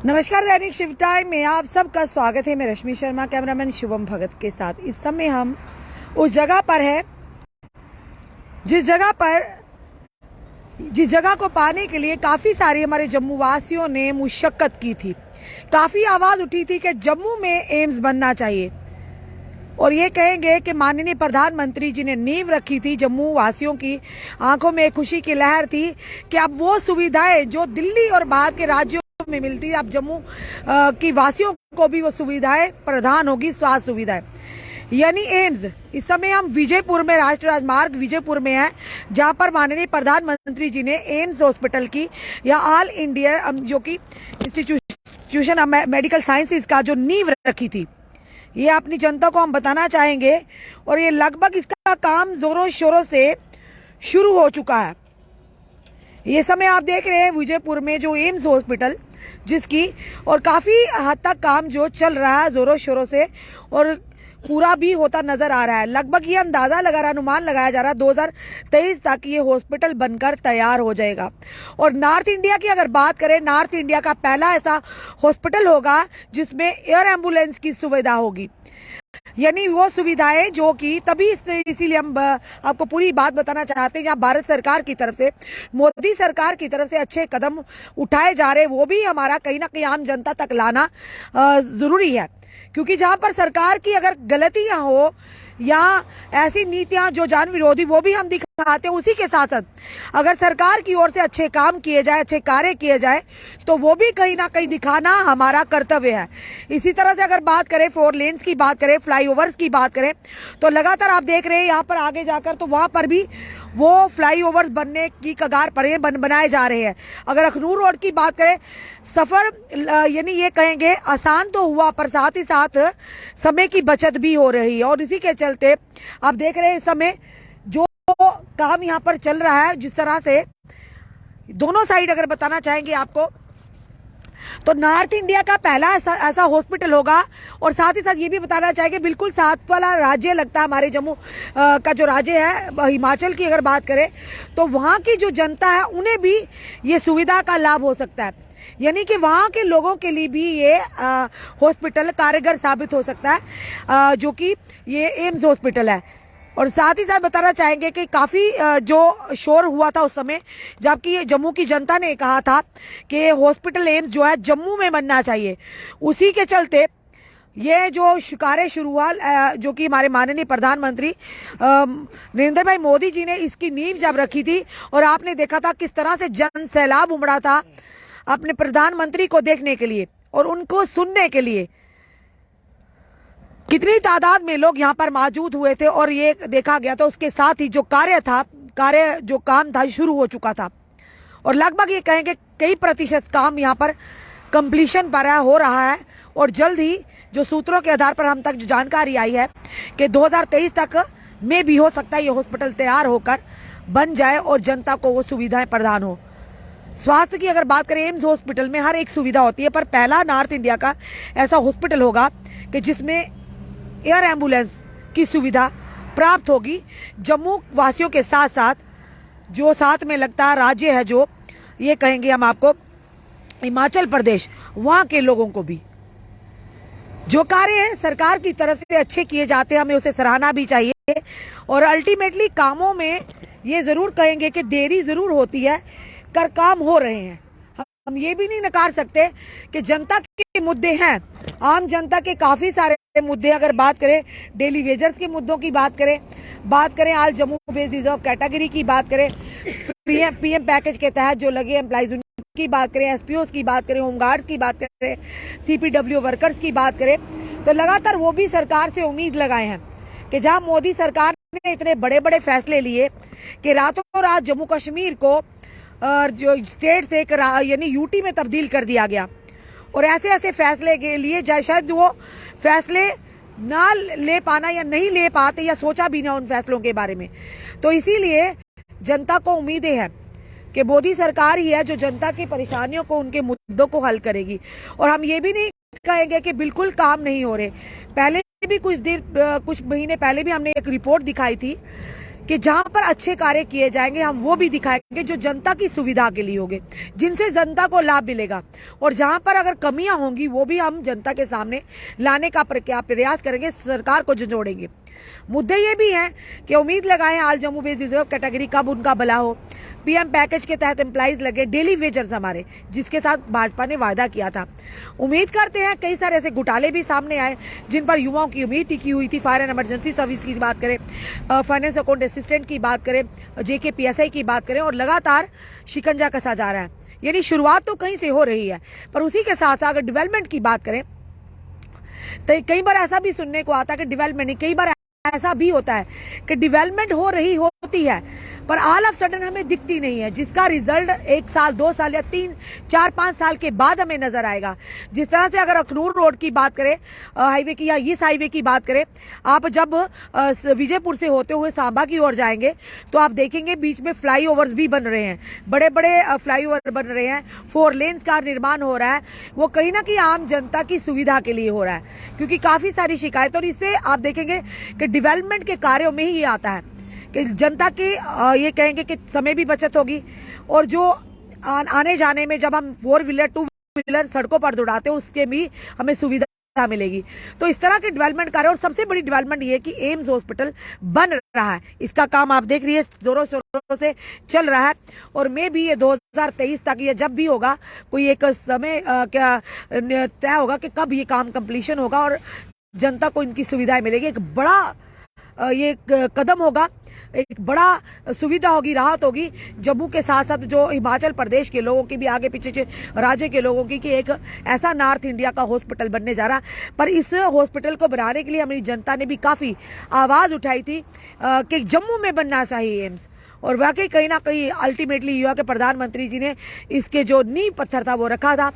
नमस्कार, दैनिक शिव टाइम में आप सबका स्वागत है। मैं रश्मि शर्मा, कैमरामैन शुभम भगत के साथ। इस समय हम उस जगह पर है जिस जगह को पाने के लिए काफ़ी सारे हमारे जम्मू वासियों ने मुशक्कत की थी। काफ़ी आवाज़ उठी थी कि जम्मू में एम्स बनना चाहिए, और ये कहेंगे कि माननीय प्रधानमंत्री जी ने नींव रखी थी। जम्मू वासियों की आंखों में खुशी की लहर थी कि अब वो सुविधाएं जो दिल्ली और बाहर के राज्यों में मिलती है, अब जम्मू की वासियों को भी वो सुविधाएं प्रदान होगी। स्वास्थ्य सुविधाएं यानी एम्स। इस समय हम विजयपुर में, राष्ट्रीय राजमार्ग विजयपुर में हैं, जहां पर माननीय प्रधानमंत्री जी ने एम्स हॉस्पिटल की या ऑल इंडिया जो कि इंस्टीट्यूशन ऑफ मेडिकल साइंसेज का जो नींव रखी थी, ये अपनी जनता को हम बताना चाहेंगे। और ये लगभग इसका काम जोरों शोरों से शुरू हो चुका है। ये समय आप देख रहे हैं विजयपुर में जो एम्स हॉस्पिटल जिसकी, और काफ़ी हद तक काम जो चल रहा है जोरों शोरों से, और पूरा भी होता नजर आ रहा है। लगभग ये अंदाजा लगा रहा, अनुमान लगाया जा रहा है 2023 तक ये हॉस्पिटल बनकर तैयार हो जाएगा। और नॉर्थ इंडिया की अगर बात करें, नॉर्थ इंडिया का पहला ऐसा हॉस्पिटल होगा जिसमें एयर एम्बुलेंस की सुविधा होगी। यानी वो सुविधाएं जो कि तभी इसीलिए हम आपको पूरी बात बताना चाहते हैं। यहाँ भारत सरकार की तरफ से, मोदी सरकार की तरफ से अच्छे कदम उठाए जा रहे हैं, वो भी हमारा कहीं ना कहीं आम जनता तक लाना जरूरी है। क्योंकि जहां पर सरकार की अगर गलतियां हो या ऐसी नीतियां जो जन विरोधी, वो भी हम दिखाते हैं। उसी के साथ साथ अगर सरकार की ओर से अच्छे काम किए जाए, अच्छे कार्य किए जाए, तो वो भी कहीं ना कहीं दिखाना हमारा कर्तव्य है। इसी तरह से अगर बात करें, 4 लेन्स की बात करें, फ्लाईओवर्स की बात करें, तो लगातार आप देख रहे हैं यहाँ पर आगे जाकर तो वहाँ पर भी वो फ्लाईओवर्स बनने की कगार पर बनाए जा रहे हैं। अगर अखनूर रोड की बात करें, सफ़र यानी ये कहेंगे आसान तो हुआ, पर साथ ही साथ समय की बचत भी हो रही है। और इसी के चलते आप देख रहे हैं इस समय जो काम यहाँ पर चल रहा है, जिस तरह से दोनों साइड अगर बताना चाहेंगे आपको, तो नॉर्थ इंडिया का पहला ऐसा हॉस्पिटल होगा। और साथ ही साथ ये भी बताना चाहेंगे, बिल्कुल साथ वाला राज्य लगता है हमारे जम्मू का जो राज्य है, हिमाचल की अगर बात करें, तो वहाँ की जो जनता है उन्हें भी ये सुविधा का लाभ हो सकता है। यानी कि वहाँ के लोगों के लिए भी ये हॉस्पिटल कारगर साबित हो सकता है, जो कि ये एम्स हॉस्पिटल है। और साथ ही साथ बताना चाहेंगे कि काफ़ी जो शोर हुआ था उस समय, जबकि जम्मू की जनता ने कहा था कि हॉस्पिटल एम्स जो है जम्मू में बनना चाहिए। उसी के चलते ये जो शिकारे शुरू हुआ, जो कि हमारे माननीय प्रधानमंत्री नरेंद्र भाई मोदी जी ने इसकी नींव जब रखी थी, और आपने देखा था किस तरह से जन सैलाब उमड़ा था अपने प्रधानमंत्री को देखने के लिए और उनको सुनने के लिए। कितनी तादाद में लोग यहाँ पर मौजूद हुए थे, और ये देखा गया था। उसके साथ ही जो काम था शुरू हो चुका था, और लगभग ये कहेंगे कई प्रतिशत काम यहाँ पर कंप्लीशन पर हो रहा है। और जल्द ही जो सूत्रों के आधार पर हम तक जो जानकारी आई है कि 2023 तक में भी हो सकता है ये हॉस्पिटल तैयार होकर बन जाए और जनता को वो सुविधाएं प्रदान हो। स्वास्थ्य की अगर बात करें, एम्स हॉस्पिटल में हर एक सुविधा होती है, पर पहला नॉर्थ इंडिया का ऐसा हॉस्पिटल होगा कि जिसमें एयर एम्बुलेंस की सुविधा प्राप्त होगी जम्मू वासियों के साथ साथ जो साथ में लगता है राज्य है, जो ये कहेंगे हम आपको हिमाचल प्रदेश, वहाँ के लोगों को भी। जो कार्य सरकार की तरफ से अच्छे किए जाते हैं, हमें उसे सराहना भी चाहिए। और अल्टीमेटली कामों में ये ज़रूर कहेंगे कि देरी ज़रूर होती है, कर काम हो रहे हैं। हम ये भी नहीं नकार सकते कि जनता के मुद्दे हैं, आम जनता के काफ़ी सारे मुद्दे। अगर बात करें डेली वेजर्स के मुद्दों की बात करें all Jammu based reserve category की बात करें, पीएम पैकेज के तहत जो लगे एम्प्लॉइज की बात करें, एसपीओस की बात करें, होमगार्ड्स की बात करें, सीपीडब्ल्यू वर्कर्स की बात करें, तो लगातार वो भी सरकार से उम्मीद लगाए हैं कि जहां मोदी सरकार ने इतने बड़े बड़े फैसले लिए कि रातों रात जम्मू कश्मीर को जो स्टेट से यानी यूटी में तब्दील कर दिया गया, और ऐसे ऐसे फैसले के लिए शायद वो फैसले ना ले पाना या नहीं ले पाते या सोचा भी ना उन फैसलों के बारे में। तो इसीलिए जनता को उम्मीदें हैं कि मोदी सरकार ही है जो जनता की परेशानियों को, उनके मुद्दों को हल करेगी। और हम ये भी नहीं कहेंगे कि बिल्कुल काम नहीं हो रहे। पहले भी कुछ महीने पहले भी हमने एक रिपोर्ट दिखाई थी कि जहां पर अच्छे कार्य किए जाएंगे हम वो भी दिखाएंगे जो जनता की सुविधा के लिए होंगे, जिनसे जनता को लाभ मिलेगा, और जहां पर अगर कमियां होंगी वो भी हम जनता के सामने लाने का प्रयास करेंगे, सरकार को जोड़ेंगे। मुद्दे ये भी हैं कि उम्मीद लगाए हैं all Jammu based reserve category कब उनका भला हो। पीएम पैकेज के तहत एम्प्लॉइज लगे, डेली वेजर्स हमारे, जिसके साथ भाजपा ने वादा किया था। उम्मीद करते हैं कई सारे ऐसे घोटाले भी सामने आए जिन पर युवाओं की उम्मीद टिकी हुई थी। फायर एंड इमरजेंसी सर्विस की बात करें, फाइनेंस अकाउंट असिस्टेंट की बात करें, JKPSI की बात करें, और लगातार शिकंजा कसा जा रहा है। यानी शुरुआत तो कहीं से हो रही है, पर उसी के साथ साथ अगर डेवलपमेंट की बात करें तो कई बार ऐसा भी सुनने को आता है कि डेवलपमेंट नहीं, कई बार ऐसा भी होता है कि डेवलपमेंट हो रही होती है पर ऑल ऑफ सडन हमें दिखती नहीं है, जिसका रिजल्ट 1 साल 2 साल या 3 4 5 साल के बाद हमें नजर आएगा। जिस तरह से अगर अखनूर रोड की बात करें, हाईवे की, या इस हाईवे की बात करें, आप जब विजयपुर से होते हुए सांबा की ओर जाएंगे तो आप देखेंगे बीच में फ्लाईओवर्स भी बन रहे हैं, बड़े बड़े फ्लाईओवर बन रहे हैं, 4 लेन्स का निर्माण हो रहा है। वो कहीं ना कहीं आम जनता की सुविधा के लिए हो रहा है, क्योंकि काफी सारी शिकायत, और इससे आप देखेंगे कि डेवलपमेंट के कार्यों में ही ये आता है कि जनता की ये कहेंगे कि समय भी बचत होगी, और जो आने जाने में जब हम 4 व्हीलर 2 व्हीलर सड़कों पर दौड़ाते हैं उसके भी हमें सुविधा मिलेगी। तो इस तरह के डेवलपमेंट कार्य, और सबसे बड़ी डेवलपमेंट ये है कि एम्स हॉस्पिटल बन रहा है, इसका काम आप देख रही है जोरों शोरों से चल रहा है, और मे भी ये 2023 तक, ये जब भी होगा कोई एक समय क्या तय होगा कि कब ये काम कंप्लीशन होगा और जनता को इनकी सुविधाएं मिलेगी। एक बड़ा ये कदम होगा, एक बड़ा सुविधा होगी, राहत होगी जम्मू के साथ साथ जो हिमाचल प्रदेश के लोगों की भी, आगे पीछे राज्य के लोगों की, कि एक ऐसा नॉर्थ इंडिया का हॉस्पिटल बनने जा रहा। पर इस हॉस्पिटल को बनाने के लिए हमारी जनता ने भी काफ़ी आवाज़ उठाई थी कि जम्मू में बनना चाहिए एम्स, और वाकई कहीं ना कहीं अल्टीमेटली युवा के प्रधानमंत्री जी ने इसके जो नींव पत्थर था वो रखा था,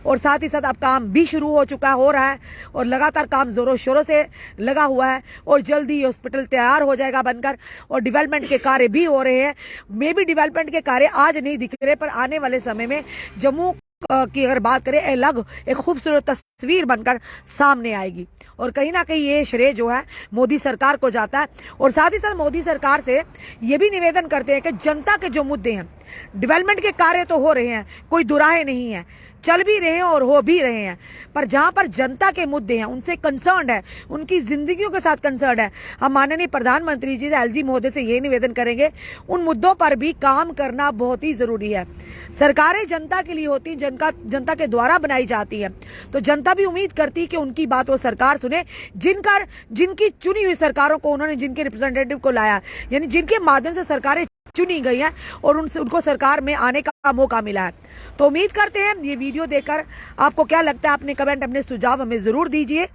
और साथ ही साथ अब काम भी शुरू हो चुका हो रहा है, और लगातार काम जोरों शोरों से लगा हुआ है, और जल्दी हॉस्पिटल तैयार हो जाएगा बनकर, और डेवलपमेंट के कार्य भी हो रहे हैं। मे भी डेवलपमेंट के कार्य आज नहीं दिख रहे, पर आने वाले समय में जम्मू की अगर बात करें अलग एक खूबसूरत तस्वीर बनकर सामने आएगी, और कहीं ना कहीं ये श्रेय जो है मोदी सरकार को जाता है। और साथ ही साथ मोदी सरकार से ये भी निवेदन करते हैं कि जनता के जो मुद्दे हैं, डेवलपमेंट के कार्य तो हो रहे हैं, कोई दुराहे नहीं है, चल भी रहे हैं और हो भी रहे हैं, पर जहां पर जनता के मुद्दे हैं, उनसे कंसर्न है, उनकी जिंदगियों के साथ कंसर्न है, हम माननीय प्रधानमंत्री जी LG महोदय से ये निवेदन करेंगे उन मुद्दों पर भी काम करना बहुत ही जरूरी है। सरकारें जनता के लिए होती, जनता के द्वारा बनाई जाती है, तो जनता भी उम्मीद करती है कि उनकी बात वो सरकार सुने, जिनकी चुनी हुई सरकारों को उन्होंने, जिनके रिप्रेजेंटेटिव को लाया, यानी जिनके माध्यम से सरकारें चुनी गई हैं और उनको सरकार में आने का मौका मिला है। तो उम्मीद करते हैं ये वीडियो देखकर आपको क्या लगता है, अपने कमेंट, अपने सुझाव हमें जरूर दीजिए,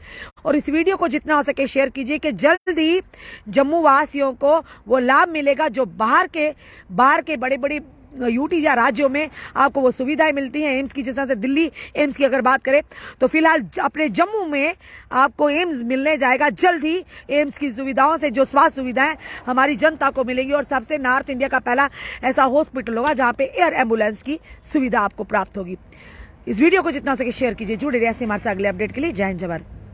और इस वीडियो को जितना हो सके शेयर कीजिए कि जल्द ही जम्मू वासियों को वो लाभ मिलेगा जो बाहर के बड़े बड़े यूटी या राज्यों में आपको वो सुविधाएं मिलती हैं एम्स की। जिस तरह से दिल्ली एम्स की अगर बात करें तो फिलहाल अपने जम्मू में आपको एम्स मिलने जाएगा जल्द ही। एम्स की सुविधाओं से जो स्वास्थ्य सुविधाएं हमारी जनता को मिलेंगी, और सबसे नॉर्थ इंडिया का पहला ऐसा हॉस्पिटल होगा जहां पे एयर एम्बुलेंस की सुविधा आपको प्राप्त होगी। इस वीडियो को जितना हो सके शेयर कीजिए, जुड़े रहिए हमारे साथ अगले अपडेट के लिए। जय हिंद, जय भारत।